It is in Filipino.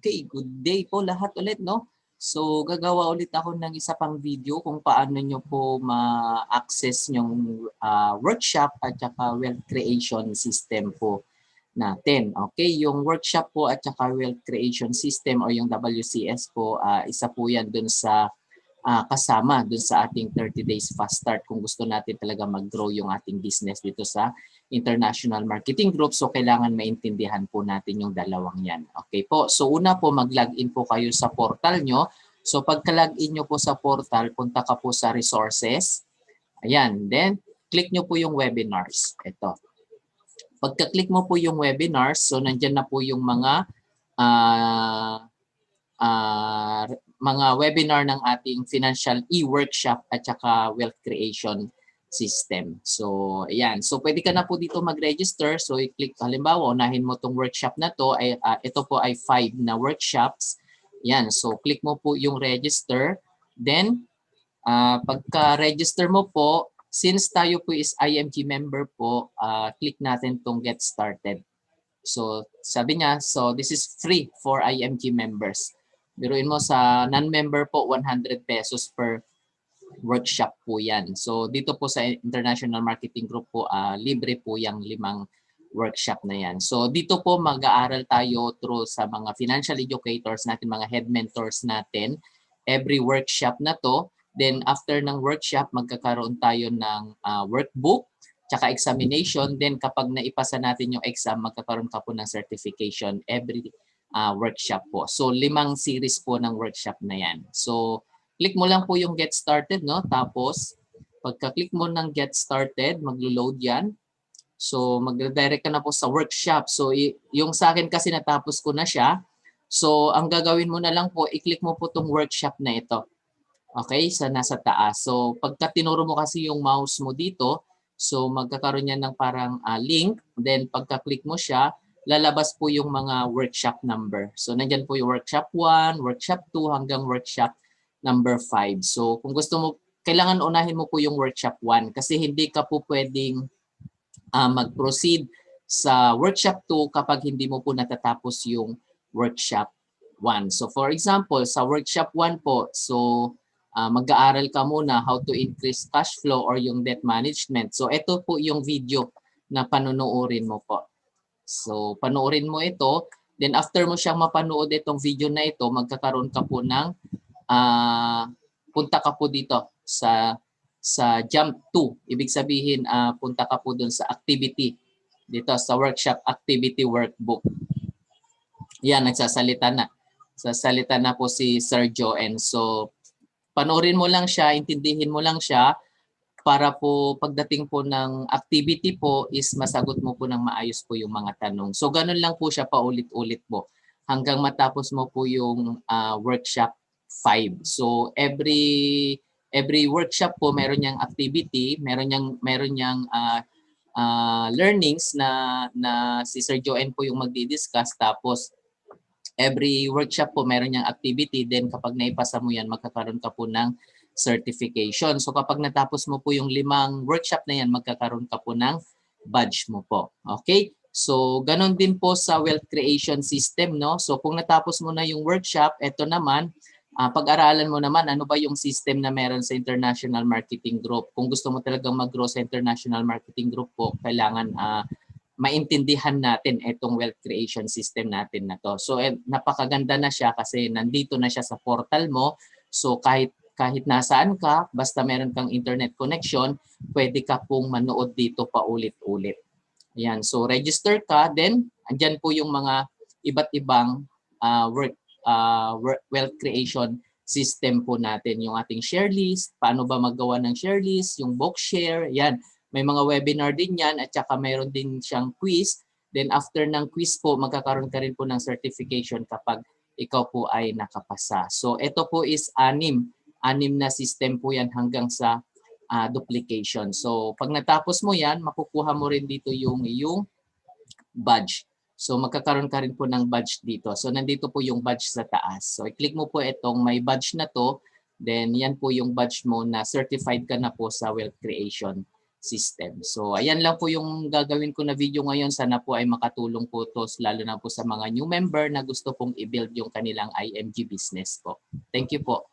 Okay, good day po lahat ulit, no? So, gagawa ulit ako ng isa pang video kung paano nyo po ma-access yung workshop at saka wealth creation system po natin. Okay, yung workshop po at saka wealth creation system o yung WCS po, isa po yan dun sa kasama dun sa ating 30 days fast start kung gusto natin talaga mag-grow yung ating business dito sa International Marketing Group. So kailangan maintindihan po natin yung dalawang yan. Okay po. So una po mag-login po kayo sa portal nyo. So pagka-login nyo po sa portal, punta ka po sa resources. Ayan. Then click nyo po yung webinars. Ito. Pagka-click mo po yung webinars, so nandyan na po yung mga mga webinar ng ating financial e-workshop at saka wealth creation system. So, ayan. So, pwede ka na po dito mag-register. So, i-click, halimbawa, unahin mo itong workshop na to. Ito po ay 5 na workshops. Ayan. So, click mo po yung register. Then, pagka-register mo po, since tayo po is IMG member po, click natin itong get started. So, sabi niya, so this is free for IMG members. Biruin mo sa non-member po, 100 pesos per workshop po yan. So dito po sa International Marketing Group po, libre po yung 5 workshop na yan. So dito po mag-aaral tayo through sa mga financial educators natin, mga head mentors natin, every workshop na to. Then after ng workshop, magkakaroon tayo ng workbook, tsaka examination. Then kapag naipasa natin yung exam, magkakaroon ka po ng certification every workshop po. So 5 series po ng workshop na yan. So click mo lang po yung get started, no? Tapos pagka-click mo ng get started, maglo-load yan. So mag-redirect ka na po sa workshop. So yung sa akin kasi natapos ko na siya. So ang gagawin mo na lang po, i-click mo po tong workshop na ito. Okay, sa nasa taas. So pagka tinuro mo kasi yung mouse mo dito, so magkakaroon yan ng parang link. Then pagka-click mo siya, lalabas po yung mga workshop number. So nandyan po yung workshop 1, workshop 2 hanggang workshop number 5. So kung gusto mo, kailangan unahin mo po yung workshop 1 kasi hindi ka po pwedeng mag-proceed sa workshop 2 kapag hindi mo po natatapos yung workshop 1. So for example, sa workshop 1 po, so mag-aaral ka muna how to increase cash flow or yung debt management. So ito po yung video na panunuorin mo po. So, panoorin mo ito. Then, after mo siyang mapanood itong video na ito, magkakaroon ka po ng, punta ka po dito sa jump 2. Ibig sabihin, punta ka po dun sa activity. Dito sa workshop activity workbook. Yan, nagsasalita na. Sasalita na po si Sir Joen. So, panoorin mo lang siya, intindihin mo lang siya, para po pagdating po ng activity po is masagot mo po ng maayos po yung mga tanong. So ganun lang po siya paulit-ulit po hanggang matapos mo po yung workshop 5. So every workshop po meron niyang activity, meron niyang learnings na si Sir Joen po yung magdi-discuss, tapos every workshop po meron niyang activity, then kapag naipasa mo yan, magkakaroon ka po ng certification. So kapag natapos mo po yung 5 workshop na yan, magkakaroon ka po ng badge mo po. Okay? So ganun din po sa wealth creation system, no? So kung natapos mo na yung workshop, eto naman, pag-aralan mo naman ano ba yung system na meron sa International Marketing Group. Kung gusto mo talagang mag-grow sa International Marketing Group po, kailangan maintindihan natin itong wealth creation system natin na to. So napakaganda na siya kasi nandito na siya sa portal mo. So kahit nasaan ka, basta meron kang internet connection, pwede ka pong manood dito paulit-ulit. Ayan, so register ka, then andyan po yung mga iba't ibang wealth creation system po natin. Yung ating share list, paano ba maggawa ng share list, yung book share, yan. May mga webinar din yan at saka mayroon din siyang quiz. Then after ng quiz po, magkakaroon ka rin po ng certification kapag ikaw po ay nakapasa. So ito po is 6 na system po yan hanggang sa duplication. So pag natapos mo yan, makukuha mo rin dito yung badge. So magkakaroon ka rin po ng badge dito. So nandito po yung badge sa taas. So i-click mo po itong may badge na to. Then yan po yung badge mo na certified ka na po sa wealth creation system. So ayan lang po yung gagawin ko na video ngayon. Sana po ay makatulong po to, lalo na po sa mga new member na gusto pong i-build yung kanilang IMG business po. Thank you po.